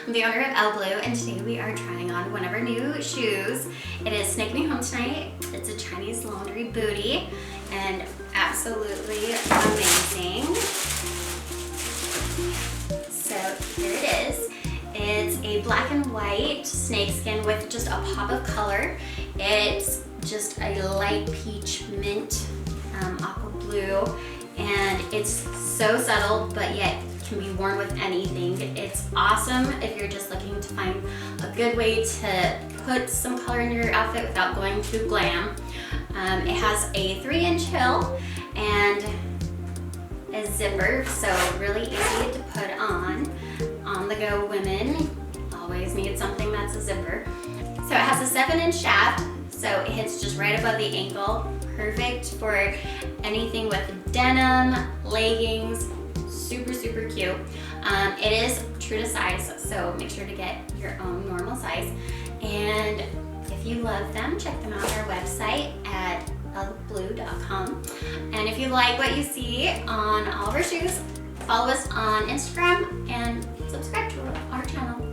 I'm the owner of Elle Bleu, and today we are trying on one of our new shoes. It is Snake Me Home Tonight. It's a Chinese laundry booty, and absolutely amazing. So here it is. It's a black and white snakeskin with just a pop of color. It's just a light peach mint, aqua blue, and it's so subtle, but yet can be worn with anything. It's awesome if you're just looking to find a good way to put some color in your outfit without going too glam. It has a 3-inch heel and a zipper, so really easy to put on. On-the-go women always need something that's a zipper. So it has a 7-inch shaft, so it hits just right above the ankle. Perfect for anything with denim, leggings. Super, super cute. It is true to size, so make sure to get your own normal size. And if you love them, check them out on our website at ellebleu.com. And if you like what you see on all of our shoes, follow us on Instagram and subscribe to our channel.